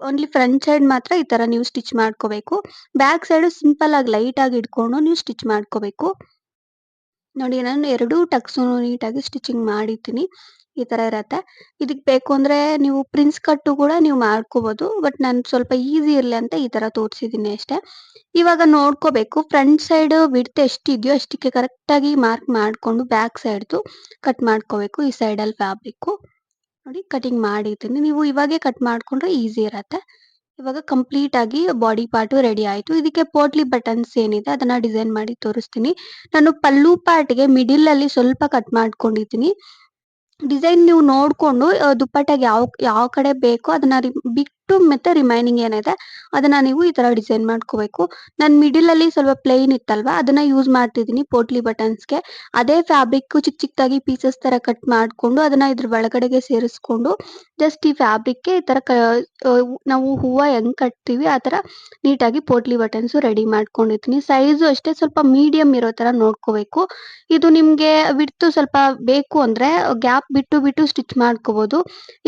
ಓನ್ಲಿ ಫ್ರಂಟ್ ಸೈಡ್ ಮಾತ್ರ ಈ ತರ ನೀವು ಸ್ಟಿಚ್ ಮಾಡ್ಕೋಬೇಕು. ಬ್ಯಾಕ್ ಸೈಡ್ ಸಿಂಪಲ್ ಆಗಿ ಲೈಟ್ ಆಗಿ ಹಿಡ್ಕೊಂಡು ನೀವು ಸ್ಟಿಚ್ ಮಾಡ್ಕೋಬೇಕು. ನೋಡಿ ನಾನು ಎರಡು ಟಕ್ಸೂನು ನೀಟಾಗಿ ಸ್ಟಿಚಿಂಗ್ ಮಾಡಿದ್ದೀನಿ. ಈ ತರ ಇರತ್ತೆ. ಇದಕ್ ಬೇಕು ಅಂದ್ರೆ ನೀವು ಪ್ರಿನ್ಸ್ ಕಟ್ಟು ಕೂಡ ನೀವು ಮಾಡ್ಕೋಬಹುದು. ಬಟ್ ನಾನು ಸ್ವಲ್ಪ ಈಸಿ ಇರ್ಲಿ ಅಂತ ಈ ತರ ತೋರಿಸಿದ್ದೀನಿ ಅಷ್ಟೇ. ಇವಾಗ ನೋಡ್ಕೋಬೇಕು ಫ್ರಂಟ್ ಸೈಡ್ ವಿಡ್ತ್ ಎಷ್ಟಿದೆಯೋ ಅಷ್ಟಕ್ಕೆ ಕರೆಕ್ಟ್ ಆಗಿ ಮಾರ್ಕ್ ಮಾಡ್ಕೊಂಡು ಬ್ಯಾಕ್ ಸೈಡ್‌ದು ಕಟ್ ಮಾಡ್ಕೋಬೇಕು. ಈ ಸೈಡಲ್ಲಿ ಫ್ಯಾಬ್ರಿಕ್ಕು ನೋಡಿ ಕಟಿಂಗ್ ಮಾಡಿದ್ದೀನಿ. ನೀವು ಇವಾಗೆ ಕಟ್ ಮಾಡ್ಕೊಂಡ್ರೆ ಈಸಿ ಇರತ್ತೆ. ಇವಾಗ ಕಂಪ್ಲೀಟ್ ಆಗಿ ಬಾಡಿ ಪಾರ್ಟು ರೆಡಿ ಆಯ್ತು. ಇದಕ್ಕೆ ಪೋಟ್ಲಿ ಬಟನ್ಸ್ ಏನಿದೆ ಅದನ್ನ ಡಿಸೈನ್ ಮಾಡಿ ತೋರಿಸ್ತೀನಿ. ನಾನು ಪಲ್ಲು ಪಾರ್ಟ್‌ಗೆ ಮಿಡಲ್ ಅಲ್ಲಿ ಸ್ವಲ್ಪ ಕಟ್ ಮಾಡ್ಕೊಂಡಿದ್ದೀನಿ. ಡಿಸೈನ್ ನೀವು ನೋಡ್ಕೊಂಡು ದುಪ್ಪಟ್ಟಾಗೆ ಯಾವ ಕಡೆ ಬೇಕೋ ಅದನ್ನ ಬಿಟ್ಟು ಮತ್ತೆ ರಿಮೈನಿಂಗ್ ಏನಿದೆ ಅದನ್ನ ನೀವು ಈ ತರ ಡಿಸೈನ್ ಮಾಡ್ಕೋಬೇಕು. ನಾನು ಮಿಡಲ್ ಅಲ್ಲಿ ಸ್ವಲ್ಪ ಪ್ಲೇನ್ ಇತ್ತಲ್ವಾ ಅದನ್ನ ಯೂಸ್ ಮಾಡ್ತಿದ್ದೀನಿ ಪೋಟ್ಲಿ ಬಟನ್ಸ್‌ಗೆ. ಅದೇ ಫ್ಯಾಬ್ರಿಕ್ ಚಿಕ್ಕ ಚಿಕ್ಕದಾಗಿ ಪೀಸಸ್ ತರ ಕಟ್ ಮಾಡ್ಕೊಂಡು ಅದನ್ನ ಇದ್ರ ಒಳಗಡೆಗೆ ಸೇರಿಸ್ಕೊಂಡು ಜಸ್ಟ್ ಈ ಫ್ಯಾಬ್ರಿಕ್‌ಗೆ ಈ ತರ ನಾವು ಹೂವ ಹೆಂಗ್ ಕಟ್ತೀವಿ ಆ ತರ ನೀಟಾಗಿ ಪೋಟ್ಲಿ ಬಟನ್ಸ್ ರೆಡಿ ಮಾಡ್ಕೊಂಡಿದ್ದೀನಿ. ಸೈಜು ಅಷ್ಟೇ ಸ್ವಲ್ಪ ಮೀಡಿಯಂ ಇರೋ ತರ ನೋಡ್ಕೋಬೇಕು. ಇದು ನಿಮ್ಗೆ ವಿಡ್ತ್ ಸ್ವಲ್ಪ ಬೇಕು ಅಂದ್ರೆ ಗ್ಯಾಪ್ ಬಿಟ್ಟು ಸ್ಟಿಚ್ ಮಾಡ್ಕೋಬಹುದು.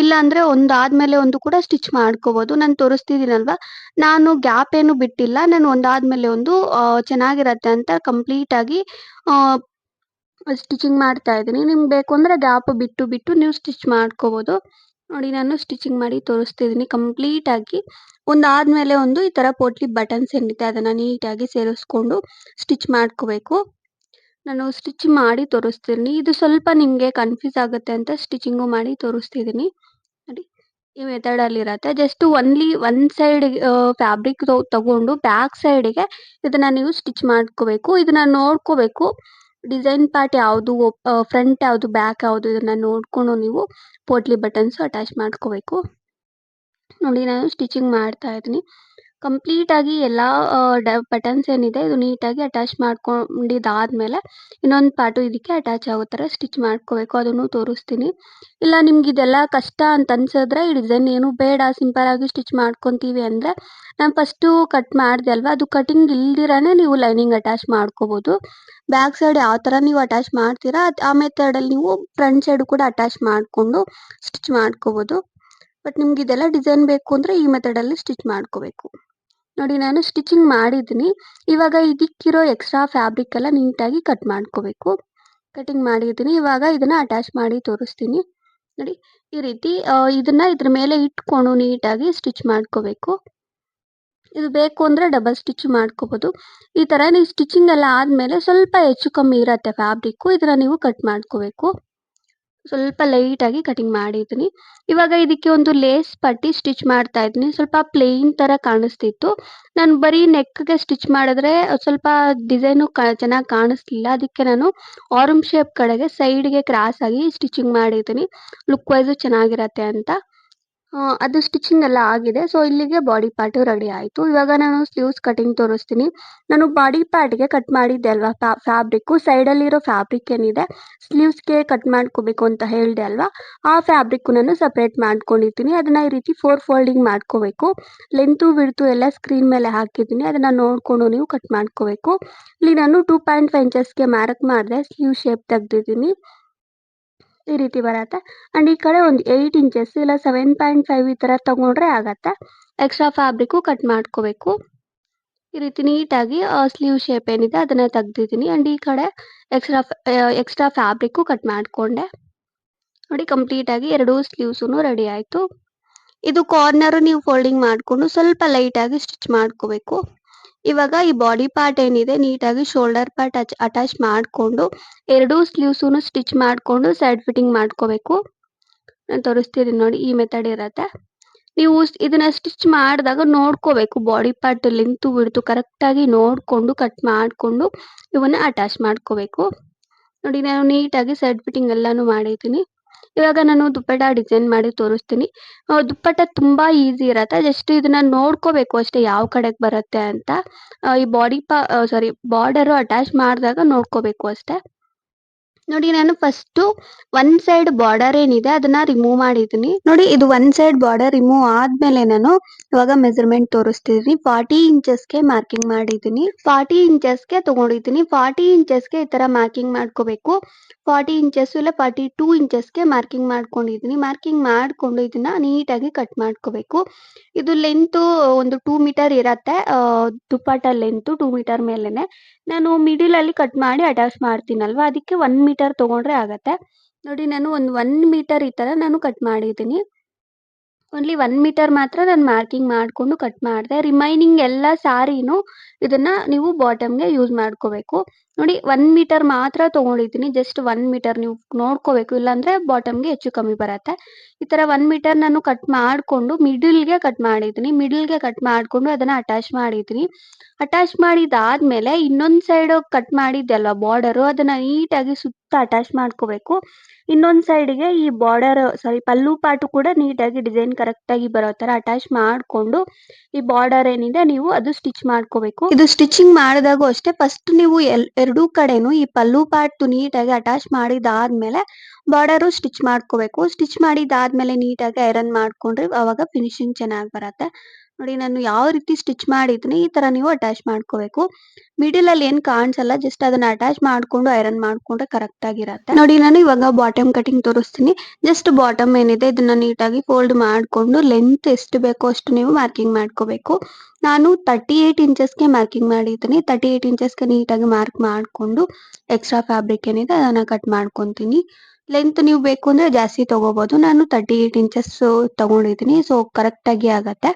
ಇಲ್ಲ ಅಂದ್ರೆ ಒಂದಾದ್ಮೇಲೆ ಒಂದು ಕೂಡ ಸ್ಟಿಚ್ ಮಾಡ್ಕೋಬಹುದು. ನಾನು ತೋರಿಸ್ತಿದ್ದೀನಲ್ವಾ ನಾನು ಗ್ಯಾಪ್ ಏನು ಬಿಟ್ಟಿಲ್ಲ. ನಾನು ಒಂದಾದ್ಮೇಲೆ ಒಂದು ಚೆನ್ನಾಗಿರತ್ತೆ ಅಂತ ಕಂಪ್ಲೀಟ್ ಆಗಿ ಸ್ಟಿಚಿಂಗ್ ಮಾಡ್ತಾ ಇದ್ದೀನಿ. ನಿಮ್ಗೆ ಬೇಕು ಅಂದ್ರೆ ಗ್ಯಾಪ್ ಬಿಟ್ಟು ನೀವು ಸ್ಟಿಚ್ ಮಾಡ್ಕೋಬಹುದು. ನೋಡಿ ನಾನು ಸ್ಟಿಚಿಂಗ್ ಮಾಡಿ ತೋರಿಸ್ತಿದ್ದೀನಿ ಕಂಪ್ಲೀಟ್ ಆಗಿ ಒಂದಾದ್ಮೇಲೆ ಒಂದು ಈ ತರ ಪೋಟ್ಲಿ ಬಟನ್ಸ್ ಏನಿದೆ ಅದನ್ನ ನೀಟಾಗಿ ಸೇರಿಸ್ಕೊಂಡು ಸ್ಟಿಚ್ ಮಾಡ್ಕೋಬೇಕು. ನಾನು ಸ್ಟಿಚ್ ಮಾಡಿ ತೋರಿಸ್ತೀನಿ. ಇದು ಸ್ವಲ್ಪ ನಿಮ್ಗೆ ಕನ್ಫ್ಯೂಸ್ ಆಗುತ್ತೆ ಅಂತ ಸ್ಟಿಚಿಂಗು ಮಾಡಿ ತೋರಿಸ್ತಿದ್ದೀನಿ. ನೋಡಿ ಈ ಮೆಥಡ್ ಅಲ್ಲಿ ಇರತ್ತೆ. Just only one side fabric ತಗೊಂಡು ಬ್ಯಾಕ್ ಸೈಡ್‌ಗೆ ಇದನ್ನ ನೀವು ಸ್ಟಿಚ್ ಮಾಡ್ಕೋಬೇಕು. ಇದನ್ನ ನೋಡ್ಕೋಬೇಕು. ಡಿಸೈನ್ ಪಾರ್ಟ್ ಯಾವುದು ಫ್ರಂಟ್ ಯಾವುದು ಬ್ಯಾಕ್ ಯಾವುದು ಇದನ್ನ ನೋಡ್ಕೊಂಡು ನೀವು ಪೋಟ್ಲಿ ಬಟನ್ಸ್ ಅಟ್ಯಾಚ್ ಮಾಡ್ಕೋಬೇಕು. ನೋಡಿ ನಾನು ಸ್ಟಿಚಿಂಗ್ ಮಾಡ್ತಾ ಇದ್ದೀನಿ. ಕಂಪ್ಲೀಟ್ ಆಗಿ ಎಲ್ಲಾ ಬಟನ್ಸ್ ಏನಿದೆ ಇದು ನೀಟಾಗಿ ಅಟ್ಯಾಚ್ ಮಾಡ್ಕೊಂಡಿದ್ದಾದ್ಮೇಲೆ ಇನ್ನೊಂದು ಪಾರ್ಟು ಇದಕ್ಕೆ ಅಟ್ಯಾಚ್ ಆಗೋ ಥರ ಸ್ಟಿಚ್ ಮಾಡ್ಕೋಬೇಕು. ಅದನ್ನು ತೋರಿಸ್ತೀನಿ. ಇಲ್ಲ ನಿಮ್ಗೆ ಇದೆಲ್ಲ ಕಷ್ಟ ಅಂತ ಅನ್ಸಿದ್ರೆ ಈ ಡಿಸೈನ್ ಏನು ಬೇಡ ಸಿಂಪಲ್ ಆಗಿ ಸ್ಟಿಚ್ ಮಾಡ್ಕೊಂತೀವಿ ಅಂದ್ರೆ ನಾನು ಫಸ್ಟು ಕಟ್ ಮಾಡಿದೆ ಅಲ್ವಾ ಅದು ಕಟಿಂಗ್ ಇಲ್ದಿರಾನೇ ನೀವು ಲೈನಿಂಗ್ ಅಟ್ಯಾಚ್ ಮಾಡ್ಕೋಬೋದು. ಬ್ಯಾಕ್ ಸೈಡ್ ಯಾವ ಥರ ನೀವು ಅಟ್ಯಾಚ್ ಮಾಡ್ತೀರಾ ಆ ಮೆಥಡಲ್ಲಿ ನೀವು ಫ್ರಂಟ್ ಸೈಡು ಕೂಡ ಅಟ್ಯಾಚ್ ಮಾಡಿಕೊಂಡು ಸ್ಟಿಚ್ ಮಾಡ್ಕೋಬೋದು. ಬಟ್ ನಿಮ್ಗೆ ಇದೆಲ್ಲ ಡಿಸೈನ್ ಬೇಕು ಅಂದರೆ ಈ ಮೆಥಡಲ್ಲಿ ಸ್ಟಿಚ್ ಮಾಡ್ಕೋಬೇಕು. ನೋಡಿ ನಾನು ಸ್ಟಿಚಿಂಗ್ ಮಾಡಿದ್ದೀನಿ. ಇವಾಗ ಇದಕ್ಕಿರೋ ಎಕ್ಸ್ಟ್ರಾ ಫ್ಯಾಬ್ರಿಕ್ ಎಲ್ಲ ನೀಟಾಗಿ ಕಟ್ ಮಾಡ್ಕೋಬೇಕು. ಕಟಿಂಗ್ ಮಾಡಿದ್ದೀನಿ. ಇವಾಗ ಇದನ್ನ ಅಟ್ಯಾಚ್ ಮಾಡಿ ತೋರಿಸ್ತೀನಿ. ನೋಡಿ ಈ ರೀತಿ ಇದನ್ನ ಇದ್ರ ಮೇಲೆ ಇಟ್ಕೊಂಡು ನೀಟಾಗಿ ಸ್ಟಿಚ್ ಮಾಡ್ಕೋಬೇಕು. ಇದು ಬೇಕು ಅಂದರೆ ಡಬಲ್ ಸ್ಟಿಚ್ ಮಾಡ್ಕೋಬೋದು. ಈ ಥರ ನೀವು ಸ್ಟಿಚಿಂಗ್ ಎಲ್ಲ ಆದಮೇಲೆ ಸ್ವಲ್ಪ ಹೆಚ್ಚು ಕಮ್ಮಿ ಇರತ್ತೆ ಫ್ಯಾಬ್ರಿಕ್ಕು ಇದನ್ನ ನೀವು ಕಟ್ ಮಾಡ್ಕೋಬೇಕು. ಸ್ವಲ್ಪ ಲೈಟಾಗಿ ಕಟಿಂಗ್ ಮಾಡಿದ್ದೀನಿ. ಇವಾಗ ಇದಕ್ಕೆ ಒಂದು ಲೇಸ್ ಪಟ್ಟಿ ಸ್ಟಿಚ್ ಮಾಡ್ತಾ ಇದ್ದೀನಿ. ಸ್ವಲ್ಪ ಪ್ಲೇನ್ ಥರ ಕಾಣಿಸ್ತಿತ್ತು. ನಾನು ಬರೀ ನೆಕ್‌ಗೆ ಸ್ಟಿಚ್ ಮಾಡಿದ್ರೆ ಸ್ವಲ್ಪ ಡಿಸೈನು ಚೆನ್ನಾಗಿ ಕಾಣಿಸ್ಲಿಲ್ಲ. ಅದಕ್ಕೆ ನಾನು ಆರ್ಮ್ ಶೇಪ್ ಕಡೆಗೆ ಸೈಡ್‌ಗೆ ಕ್ರಾಸ್ ಆಗಿ ಸ್ಟಿಚಿಂಗ್ ಮಾಡಿದ್ದೀನಿ. ಲುಕ್ ವೈಸು ಚೆನ್ನಾಗಿರತ್ತೆ ಅಂತ. ಅದು ಸ್ಟಿಚಿಂಗ್ ಎಲ್ಲ ಆಗಿದೆ. ಸೊ ಇಲ್ಲಿಗೆ ಬಾಡಿ ಪಾರ್ಟು ರೆಡಿ ಆಯಿತು. ಇವಾಗ ನಾನು ಸ್ಲೀವ್ಸ್ ಕಟಿಂಗ್ ತೋರಿಸ್ತೀನಿ. ನಾನು ಬಾಡಿ ಪಾರ್ಟ್‌ಗೆ ಕಟ್ ಮಾಡಿದ್ದೆ ಅಲ್ವಾ ಫ್ಯಾಬ್ರಿಕ್ಕು ಸೈಡಲ್ಲಿರೋ ಫ್ಯಾಬ್ರಿಕ್ ಏನಿದೆ ಸ್ಲೀವ್ಸ್‌ಗೆ ಕಟ್ ಮಾಡ್ಕೋಬೇಕು ಅಂತ ಹೇಳಿದೆ ಅಲ್ವಾ ಆ ಫ್ಯಾಬ್ರಿಕ್ಕು ನಾನು ಸಪ್ರೇಟ್ ಮಾಡ್ಕೊಂಡಿದ್ದೀನಿ. ಅದನ್ನ ಈ ರೀತಿ 4 ಫೋಲ್ಡಿಂಗ್ ಮಾಡ್ಕೋಬೇಕು. ಲೆಂತು ವಿಡ್ತು ಎಲ್ಲ ಸ್ಕ್ರೀನ್ ಮೇಲೆ ಹಾಕಿದ್ದೀನಿ. ಅದನ್ನ ನೋಡ್ಕೊಂಡು ನೀವು ಕಟ್ ಮಾಡ್ಕೋಬೇಕು. ಇಲ್ಲಿ ನಾನು 2.5 ಇಂಚಸ್‌ಗೆ ಮಾರ್ಕ್ ಮಾಡಿದೆ ಸ್ಲೀವ್ ಶೇಪ್ ತೆಗ್ದಿದ್ದೀನಿ. ಈ ರೀತಿ ಬರತ್ತೆ. ಆ್ಯಂಡ್ ಈ ಕಡೆ ಒಂದು 8 ಇಂಚಸ್ ಇಲ್ಲ 7.5 ಈ ಥರ ತಗೊಂಡ್ರೆ ಆಗತ್ತೆ. ಎಕ್ಸ್ಟ್ರಾ ಫ್ಯಾಬ್ರಿಕ್ಕು ಕಟ್ ಮಾಡ್ಕೋಬೇಕು. ಈ ರೀತಿ ನೀಟಾಗಿ ಸ್ಲೀವ್ ಶೇಪ್ ಏನಿದೆ ಅದನ್ನ ತೆಗ್ದಿದ್ದೀನಿ. ಆ್ಯಂಡ್ ಈ ಕಡೆ ಎಕ್ಸ್ಟ್ರಾ ಫ್ಯಾಬ್ರಿಕ್ಕು ಕಟ್ ಮಾಡ್ಕೊಂಡೆ. ನೋಡಿ ಕಂಪ್ಲೀಟಾಗಿ 2 ಸ್ಲೀವ್ಸೂನು ರೆಡಿ ಆಯಿತು. ಇದು ಕಾರ್ನರು ನೀವು ಫೋಲ್ಡಿಂಗ್ ಮಾಡಿಕೊಂಡು ಸ್ವಲ್ಪ ಲೈಟಾಗಿ ಸ್ಟಿಚ್ ಮಾಡ್ಕೋಬೇಕು. ಇವಾಗ ಈ ಬಾಡಿ ಪಾರ್ಟ್ ಏನಿದೆ ನೀಟಾಗಿ ಶೋಲ್ಡರ್ ಪಾರ್ಟ್ ಅಟ್ಯಾಚ್ ಮಾಡಿಕೊಂಡು 2 ಸ್ಲೀವ್ಸೂನು ಸ್ಟಿಚ್ ಮಾಡಿಕೊಂಡು ಸೈಡ್ ಫಿಟ್ಟಿಂಗ್ ಮಾಡ್ಕೋಬೇಕು. ನಾನು ತೋರಿಸ್ತಿದ್ದೀನಿ ನೋಡಿ ಈ ಮೆಥಡ್ ಇರತ್ತೆ. ನೀವು ಇದನ್ನ ಸ್ಟಿಚ್ ಮಾಡಿದಾಗ ನೋಡ್ಕೋಬೇಕು ಬಾಡಿ ಪಾರ್ಟ್ ಲೆಂತು ವಿಡ್ತು ಕರೆಕ್ಟಾಗಿ ನೋಡಿಕೊಂಡು ಕಟ್ ಮಾಡಿಕೊಂಡು ಇವನ್ನ ಅಟ್ಯಾಚ್ ಮಾಡ್ಕೋಬೇಕು. ನೋಡಿ ನಾನು ನೀಟಾಗಿ ಸೈಡ್ ಫಿಟ್ಟಿಂಗ್ ಎಲ್ಲಾನು ಮಾಡಿದ್ದೀನಿ. ಇವಾಗ ನಾನು ದುಪ್ಪಟ್ಟ ಡಿಸೈನ್ ಮಾಡಿ ತೋರಿಸ್ತೀನಿ. ದುಪ್ಪಟ್ಟ ತುಂಬ ಈಸಿ ಇರತ್ತೆ. ಜಸ್ಟ್ ಇದನ್ನ ನೋಡ್ಕೋಬೇಕು ಅಷ್ಟೇ ಯಾವ ಕಡೆಗೆ ಬರುತ್ತೆ ಅಂತ. ಈ ಬಾರ್ಡರು ಅಟ್ಯಾಚ್ ಮಾಡಿದಾಗ ನೋಡ್ಕೋಬೇಕು ಅಷ್ಟೇ. ನೋಡಿ ನಾನು ಫಸ್ಟು ಒನ್ ಸೈಡ್ ಬಾರ್ಡರ್ ಏನಿದೆ ಅದನ್ನ ರಿಮೂವ್ ಮಾಡಿದ್ದೀನಿ. ನೋಡಿ ಇದು ಒನ್ ಸೈಡ್ ಬಾರ್ಡರ್ ರಿಮೂವ್ ಆದ್ಮೇಲೆ ನಾನು ಇವಾಗ ಮೆಜರ್ಮೆಂಟ್ ತೋರಿಸ್ತಿದ್ದೀನಿ. 40 ಇಂಚಸ್ಗೆ ಮಾರ್ಕಿಂಗ್ ಮಾಡಿದ್ದೀನಿ. 40 ಇಂಚಸ್ಗೆ ತಗೊಂಡಿದ್ದೀನಿ. 40 ಇಂಚಸ್ಗೆ ಈ ತರ ಮಾರ್ಕಿಂಗ್ ಮಾಡ್ಕೋಬೇಕು. 40 ಇಂಚಸ್ ಇಲ್ಲ 42 ಇಂಚಸ್ಗೆ ಮಾರ್ಕಿಂಗ್ ಮಾಡ್ಕೊಂಡಿದ್ದೀನಿ. ಮಾರ್ಕಿಂಗ್ ಮಾಡ್ಕೊಂಡು ಇದನ್ನ ನೀಟಾಗಿ ಕಟ್ ಮಾಡ್ಕೋಬೇಕು. ಇದು ಲೆಂತು ಒಂದು 2 ಮೀಟರ್ ಇರತ್ತೆ. ದುಪ್ಪಟ್ಟ ಲೆಂತು 2 ಮೀಟರ್ ಮೇಲೆನೆ. ನಾನು ಮಿಡಲ್ ಅಲ್ಲಿ ಕಟ್ ಮಾಡಿ ಅಟ್ಯಾಚ್ ಮಾಡ್ತೀನಲ್ವಾ ಅದಕ್ಕೆ 1 ಮೀಟರ್ ತಗೊಂಡ್ರೆ ಆಗತ್ತೆ. ನೋಡಿ ನಾನು ಒಂದು 1 ಮೀಟರ್ ಈ ತರ ನಾನು ಕಟ್ ಮಾಡಿದ್ದೀನಿ. ಓನ್ಲಿ 1 ಮೀಟರ್ ಮಾತ್ರ ನಾನು ಮಾರ್ಕಿಂಗ್ ಮಾಡಿಕೊಂಡು ಕಟ್ ಮಾಡಿದೆ. ರಿಮೈನಿಂಗ್ ಎಲ್ಲ ಸಾರಿನೂ ಇದನ್ನ ನೀವು ಬಾಟಮ್‌ಗೆ ಯೂಸ್ ಮಾಡ್ಕೋಬೇಕು. ನೋಡಿ 1 ಮೀಟರ್ ಮಾತ್ರ ತಗೊಂಡಿದ್ದೀನಿ. ಜಸ್ಟ್ 1 ಮೀಟರ್ ನೀವು ನೋಡ್ಕೋಬೇಕು. ಇಲ್ಲಾಂದ್ರೆ ಬಾಟಮ್‌ಗೆ ಹೆಚ್ಚು ಕಮ್ಮಿ ಬರತ್ತೆ. ಈ ತರ 1 ಮೀಟರ್ ನಾನು ಕಟ್ ಮಾಡ್ಕೊಂಡು ಮಿಡಲ್‌ಗೆ ಕಟ್ ಮಾಡಿದ್ದೀನಿ. ಮಿಡಲ್‌ಗೆ ಕಟ್ ಮಾಡ್ಕೊಂಡು ಅದನ್ನ ಅಟ್ಯಾಚ್ ಮಾಡಿದ್ದೀನಿ. ಅಟ್ಯಾಚ್ ಮಾಡಿದಾದ್ಮೇಲೆ ಇನ್ನೊಂದ್ ಸೈಡ್ ಕಟ್ ಮಾಡಿದ್ದೆ ಅಲ್ವಾ ಬಾರ್ಡರು ಅದನ್ನ ನೀಟಾಗಿ ಸುತ್ತ ಅಟ್ಯಾಚ್ ಮಾಡ್ಕೋಬೇಕು. ಇನ್ನೊಂದ್ ಸೈಡ್‌ಗೆ ಈ ಪಲ್ಲು ಪಾರ್ಟು ಕೂಡ ನೀಟಾಗಿ ಡಿಸೈನ್ ಕರೆಕ್ಟಾಗಿ ಬರೋ ತರ ಅಟ್ಯಾಚ್ ಮಾಡ್ಕೊಂಡು ಈ ಬಾರ್ಡರ್ ಏನಿದೆ ನೀವು ಅದು ಸ್ಟಿಚ್ ಮಾಡ್ಕೋಬೇಕು. ಇದು ಸ್ಟಿಚಿಂಗ್ ಮಾಡಿದಾಗೂ ಅಷ್ಟೇ ಫಸ್ಟ್ ನೀವು ಎರಡೂ ಕಡೆನೂ ಈ ಪಲ್ಲು ಪಾರ್ಟ್ ನೀಟಾಗಿ ಅಟ್ಯಾಚ್ ಮಾಡಿದಾದ್ಮೇಲೆ ಬಾರ್ಡರು ಸ್ಟಿಚ್ ಮಾಡ್ಕೋಬೇಕು. ಸ್ಟಿಚ್ ಮಾಡಿದಾದ್ಮೇಲೆ ನೀಟಾಗಿ ಐರನ್ ಮಾಡ್ಕೊಂಡ್ರೆ ಅವಾಗ ಫಿನಿಶಿಂಗ್ ಚೆನ್ನಾಗಿ ಬರತ್ತೆ. ನೋಡಿ ನಾನು ಯಾವ ರೀತಿ ಸ್ಟಿಚ್ ಮಾಡಿದ್ದೀನಿ ಈ ತರ ನೀವು ಅಟ್ಯಾಚ್ ಮಾಡ್ಕೋಬೇಕು. ಮಿಡಲ್ ಅಲ್ಲಿ ಏನ್ ಕಾಣಿಸಲ್ಲ ಜಸ್ಟ್ ಅದನ್ನ ಅಟ್ಯಾಚ್ ಮಾಡ್ಕೊಂಡು ಐರನ್ ಮಾಡ್ಕೊಂಡ್ರೆ ಕರೆಕ್ಟ್ ಆಗಿರತ್ತೆ. ನೋಡಿ ನಾನು ಇವಾಗ ಬಾಟಮ್ ಕಟಿಂಗ್ ತೋರಿಸ್ತೀನಿ. ಜಸ್ಟ್ ಬಾಟಮ್ ಏನಿದೆ ಇದನ್ನ ನೀಟಾಗಿ ಫೋಲ್ಡ್ ಮಾಡ್ಕೊಂಡು ಲೆಂತ್ ಎಷ್ಟು ಬೇಕೋ ಅಷ್ಟು ನೀವು ಮಾರ್ಕಿಂಗ್ ಮಾಡ್ಕೋಬೇಕು. ನಾನು 38 ಇಂಚಸ್ಗೆ ಮಾರ್ಕಿಂಗ್ ಮಾಡಿದ್ದೀನಿ. 38 ಇಂಚಸ್ಗೆ ನೀಟಾಗಿ ಮಾರ್ಕ್ ಮಾಡ್ಕೊಂಡು ಎಕ್ಸ್ಟ್ರಾ ಫ್ಯಾಬ್ರಿಕ್ ಏನಿದೆ ಅದನ್ನ ಕಟ್ ಮಾಡ್ಕೊಂತೀನಿ. ಲೆಂತ್ ನೀವು ಬೇಕು ಅಂದ್ರೆ ಜಾಸ್ತಿ ತಗೋಬಹುದು. ನಾನು 38 ಇಂಚಸ್ ತಗೊಂಡಿದ್ದೀನಿ. ಸೊ ಕರೆಕ್ಟ್ ಆಗಿ ಆಗತ್ತೆ.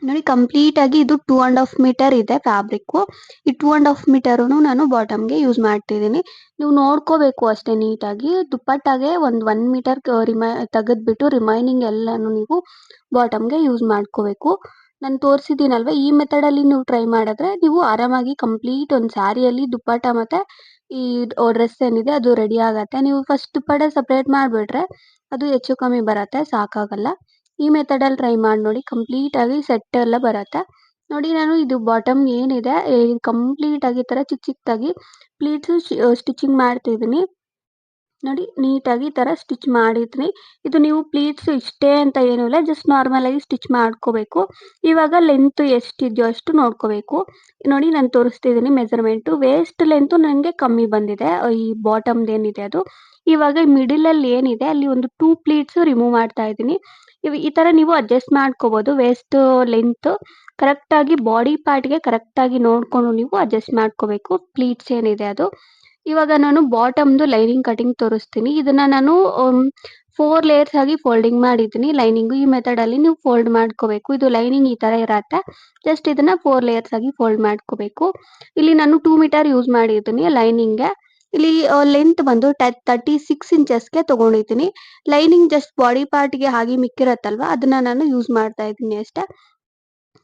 ನೋಡಿ ಕಂಪ್ಲೀಟ್ ಆಗಿ ಇದು 2.5 ಮೀಟರ್ ಇದೆ ಫ್ಯಾಬ್ರಿಕ್ಕು. ಈ 2.5 ಮೀಟರುನು ನಾನು ಬಾಟಮ್‌ಗೆ ಯೂಸ್ ಮಾಡ್ತಿದ್ದೀನಿ. ನೀವು ನೋಡ್ಕೋಬೇಕು ಅಷ್ಟೇ ನೀಟಾಗಿ. ದುಪ್ಪಟ್ಟಾಗೆ ಒಂದು 1 ಮೀಟರ್ ತೆಗೆದ್ಬಿಟ್ಟು ರಿಮೈನಿಂಗ್ ಎಲ್ಲಾನು ನೀವು ಬಾಟಮ್‌ಗೆ ಯೂಸ್ ಮಾಡ್ಕೋಬೇಕು. ನಾನು ತೋರಿಸಿದ್ದೀನಲ್ವಾ ಈ ಮೆಥಡಲ್ಲಿ ನೀವು ಟ್ರೈ ಮಾಡಿದ್ರೆ ನೀವು ಆರಾಮಾಗಿ ಕಂಪ್ಲೀಟ್ ಒಂದು ಸ್ಯಾರಿಯಲ್ಲಿ ದುಪ್ಪಟ್ಟ ಮತ್ತೆ ಈ ಡ್ರೆಸ್ ಏನಿದೆ ಅದು ರೆಡಿ ಆಗತ್ತೆ. ನೀವು ಫಸ್ಟ್ ದುಪ್ಪಟ್ಟ ಸಪ್ರೇಟ್ ಮಾಡಿಬಿಟ್ರೆ ಅದು ಹೆಚ್ಚು ಕಮ್ಮಿ ಬರತ್ತೆ ಸಾಕಾಗಲ್ಲ. ಈ ಮೆಥಡಲ್ಲಿ ಟ್ರೈ ಮಾಡಿ ನೋಡಿ, ಕಂಪ್ಲೀಟಾಗಿ ಸೆಟ್ ಎಲ್ಲ ಬರುತ್ತೆ. ನೋಡಿ ನಾನು ಇದು ಬಾಟಮ್ ಏನಿದೆ ಕಂಪ್ಲೀಟಾಗಿ ಈ ಥರ ಚಿಕ್ಕ ಚಿಕ್ಕದಾಗಿ ಪ್ಲೀಟ್ಸು ಸ್ಟಿಚಿಂಗ್ ಮಾಡ್ತಿದ್ದೀನಿ. ನೋಡಿ ನೀಟಾಗಿ ಈ ಥರ ಸ್ಟಿಚ್ ಮಾಡಿದ್ದೀನಿ. ಇದು ನೀವು ಪ್ಲೀಟ್ಸ್ ಇಷ್ಟೇ ಅಂತ ಏನೂ ಇಲ್ಲ, ಜಸ್ಟ್ ನಾರ್ಮಲಾಗಿ ಸ್ಟಿಚ್ ಮಾಡ್ಕೋಬೇಕು. ಇವಾಗ ಲೆಂತ್ ಎಷ್ಟಿದೆಯೋ ಅಷ್ಟು ನೋಡ್ಕೋಬೇಕು. ನೋಡಿ ನಾನು ತೋರಿಸ್ತಿದ್ದೀನಿ ಮೆಜರ್ಮೆಂಟು. ವೇಸ್ಟ್ ಲೆಂತು ನನಗೆ ಕಮ್ಮಿ ಬಂದಿದೆ, ಈ ಬಾಟಮ್‌ದೇನಿದೆ ಅದು. ಇವಾಗ ಈ ಮಿಡಲಲ್ಲಿ ಏನಿದೆ ಅಲ್ಲಿ ಒಂದು 2 ಪ್ಲೀಟ್ಸು ರಿಮೂವ್ ಮಾಡ್ತಾ ಇದ್ದೀನಿ. ಈ ಥರ ನೀವು ಅಡ್ಜಸ್ಟ್ ಮಾಡ್ಕೋಬೋದು ವೇಸ್ಟ್ ಲೆಂತ್. ಕರೆಕ್ಟಾಗಿ ಬಾಡಿ ಪಾರ್ಟ್‌ಗೆ ಕರೆಕ್ಟಾಗಿ ನೋಡ್ಕೊಂಡು ನೀವು ಅಡ್ಜಸ್ಟ್ ಮಾಡ್ಕೋಬೇಕು, ಪ್ಲೀಟ್ಸ್ ಏನಿದೆ ಅದು. ಇವಾಗ ನಾನು ಬಾಟಮ್‌ದು ಲೈನಿಂಗ್ ಕಟಿಂಗ್ ತೋರಿಸ್ತೀನಿ. ಇದನ್ನ ನಾನು 4 ಲೇಯರ್ಸ್ ಆಗಿ ಫೋಲ್ಡಿಂಗ್ ಮಾಡಿದ್ದೀನಿ ಲೈನಿಂಗು. ಈ ಮೆಥಡಲ್ಲಿ ನೀವು ಫೋಲ್ಡ್ ಮಾಡ್ಕೋಬೇಕು. ಇದು ಲೈನಿಂಗ್ ಈ ಥರ ಇರತ್ತೆ. ಜಸ್ಟ್ ಇದನ್ನ 4 ಲೇಯರ್ಸ್ ಆಗಿ ಫೋಲ್ಡ್ ಮಾಡ್ಕೋಬೇಕು. ಇಲ್ಲಿ ನಾನು 2 ಮೀಟರ್ ಯೂಸ್ ಮಾಡಿದ್ದೀನಿ ಲೈನಿಂಗ್ಗೆ. ಇಲ್ಲಿ ಲೆಂತ್ ಬಂದು 36 ಇಂಚಸ್‌ಗೆ ತಗೊಂಡಿದ್ದೀನಿ. ಲೈನಿಂಗ್ ಜಸ್ಟ್ ಬಾಡಿ ಪಾರ್ಟ್‌ಗೆ ಹಾಗೆ ಮಿಕ್ಕಿರತ್ತಲ್ವಾ, ಅದನ್ನ ನಾನು ಯೂಸ್ ಮಾಡ್ತಾ ಇದ್ದೀನಿ ಅಷ್ಟೇ.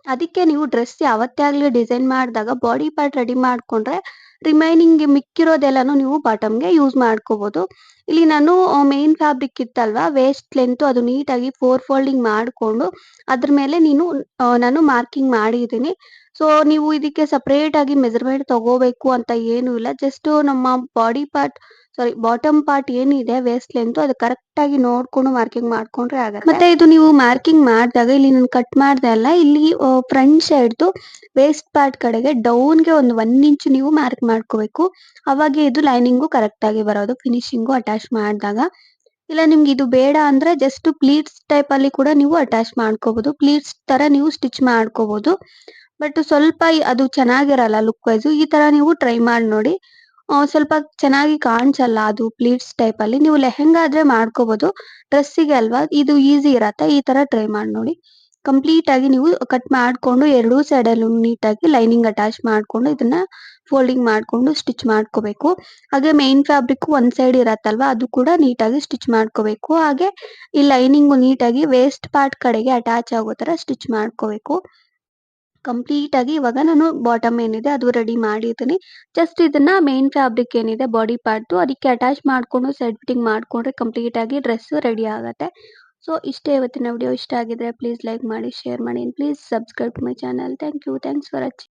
ಅದಕ್ಕೆ ನೀವು ಡ್ರೆಸ್ ಯಾವತ್ತೇ ಆಗಲಿ ಡಿಸೈನ್ ಮಾಡಿದಾಗ ಬಾಡಿ ಪಾರ್ಟ್ ರೆಡಿ ಮಾಡ್ಕೊಂಡ್ರೆ ರಿಮೈನಿಂಗ್ ಮಿಕ್ಕಿರೋದೆಲ್ಲನೂ ನೀವು ಬಾಟಮ್‌ಗೆ ಯೂಸ್ ಮಾಡ್ಕೋಬೋದು. ಇಲ್ಲಿ ನಾನು ಮೇನ್ ಫ್ಯಾಬ್ರಿಕ್ ಇತ್ತಲ್ವಾ ವೇಸ್ಟ್ ಲೆಂತು ಅದು ನೀಟಾಗಿ 4 ಫೋಲ್ಡಿಂಗ್ ಮಾಡಿಕೊಂಡು ಅದ್ರ ಮೇಲೆ ನಾನು ಮಾರ್ಕಿಂಗ್ ಮಾಡಿದ್ದೀನಿ. ಸೊ ನೀವು ಇದಕ್ಕೆ ಸಪ್ರೇಟಾಗಿ ಮೆಜರ್ಮೆಂಟ್ ತಗೋಬೇಕು ಅಂತ ಏನೂ ಇಲ್ಲ. ಜಸ್ಟು ನಮ್ಮ ಬಾಟಮ್ ಪಾರ್ಟ್ ಏನಿದೆ ವೇಸ್ಟ್ ಲೆಂತು ಅದು ಕರೆಕ್ಟಾಗಿ ನೋಡ್ಕೊಂಡು ಮಾರ್ಕಿಂಗ್ ಮಾಡ್ಕೊಂಡ್ರೆ ಆಗತ್ತೆ. ಮತ್ತೆ ಇದು ನೀವು ಮಾರ್ಕಿಂಗ್ ಮಾಡಿದಾಗ ಇಲ್ಲಿ ನಾನು ಕಟ್ ಮಾಡ್ದೆ ಅಲ್ಲ, ಇಲ್ಲಿ ಫ್ರಂಟ್ ಸೈಡ್‌ದು ವೇಸ್ಟ್ ಪಾರ್ಟ್ ಕಡೆಗೆ ಡೌನ್‌ಗೆ ಒಂದು 1 ಇಂಚ್ ನೀವು ಮಾರ್ಕ್ ಮಾಡ್ಕೋಬೇಕು. ಅವಾಗೆ ಇದು ಲೈನಿಂಗು ಕರೆಕ್ಟಾಗಿ ಬರೋದು ಫಿನಿಶಿಂಗು ಅಟ್ಯಾಚ್ ಮಾಡಿದಾಗ. ಇಲ್ಲ ನಿಮ್ಗೆ ಇದು ಬೇಡ ಅಂದ್ರೆ ಜಸ್ಟ್ ಪ್ಲೀಟ್ಸ್ ಟೈಪಲ್ಲಿ ಕೂಡ ನೀವು ಅಟ್ಯಾಚ್ ಮಾಡ್ಕೋಬೋದು. ಪ್ಲೀಟ್ಸ್ ಥರ ನೀವು ಸ್ಟಿಚ್ ಮಾಡ್ಕೋಬೋದು. ಬಟ್ ಸ್ವಲ್ಪ ಅದು ಚೆನ್ನಾಗಿರಲ್ಲ ಲುಕ್ ವೈಸು. ಈ ಥರ ನೀವು ಟ್ರೈ ಮಾಡಿ ನೋಡಿ. ಸ್ವಲ್ಪ ಚೆನ್ನಾಗಿ ಕಾಣಿಸಲ್ಲ ಅದು ಪ್ಲೀಟ್ಸ್ ಟೈಪಲ್ಲಿ. ನೀವು ಲೆಹೆಂಗಾ ಆದ್ರೆ ಮಾಡ್ಕೋಬೋದು. ಡ್ರೆಸ್ಸಿಗೆ ಅಲ್ವಾ ಇದು ಈಸಿ ಇರತ್ತೆ. ಈ ಥರ ಟ್ರೈ ಮಾಡಿ ನೋಡಿ. ಕಂಪ್ಲೀಟಾಗಿ ನೀವು ಕಟ್ ಮಾಡ್ಕೊಂಡು ಎರಡೂ ಸೈಡಲ್ಲೂ ನೀಟಾಗಿ ಲೈನಿಂಗ್ ಅಟ್ಯಾಚ್ ಮಾಡ್ಕೊಂಡು ಇದನ್ನ ಫೋಲ್ಡಿಂಗ್ ಮಾಡ್ಕೊಂಡು ಸ್ಟಿಚ್ ಮಾಡ್ಕೋಬೇಕು. ಹಾಗೆ ಮೇನ್ ಫ್ಯಾಬ್ರಿಕ್ಕು ಒಂದ್ ಸೈಡ್ ಇರತ್ತಲ್ವಾ, ಅದು ಕೂಡ ನೀಟಾಗಿ ಸ್ಟಿಚ್ ಮಾಡ್ಕೋಬೇಕು. ಹಾಗೆ ಈ ಲೈನಿಂಗು ನೀಟಾಗಿ ವೇಸ್ಟ್ ಪಾರ್ಟ್ ಕಡೆಗೆ ಅಟ್ಯಾಚ್ ಆಗೋ ಥರ ಸ್ಟಿಚ್ ಮಾಡ್ಕೋಬೇಕು. ಕಂಪ್ಲೀಟಾಗಿ ಇವಾಗ ನಾನು ಬಾಟಮ್ ಏನಿದೆ ಅದು ರೆಡಿ ಮಾಡಿದ್ದೀನಿ. ಜಸ್ಟ್ ಇದನ್ನ ಮೇನ್ ಫ್ಯಾಬ್ರಿಕ್ ಏನಿದೆ ಬಾಡಿ ಪಾರ್ಟ್‌ದು ಅದಕ್ಕೆ ಅಟ್ಯಾಚ್ ಮಾಡ್ಕೊಂಡು ಸೈಡ್ ಫಿಟ್ಟಿಂಗ್ ಮಾಡ್ಕೊಂಡ್ರೆ ಕಂಪ್ಲೀಟಾಗಿ ಡ್ರೆಸ್ಸು ರೆಡಿ ಆಗತ್ತೆ. ಸೊ ಇಷ್ಟೇ ಇವತ್ತಿನ ವಿಡಿಯೋ. ಇಷ್ಟ ಆಗಿದ್ರೆ ಪ್ಲೀಸ್ ಲೈಕ್ ಮಾಡಿ, ಶೇರ್ ಮಾಡಿ, please subscribe to my channel. Thank you. Thanks for watching.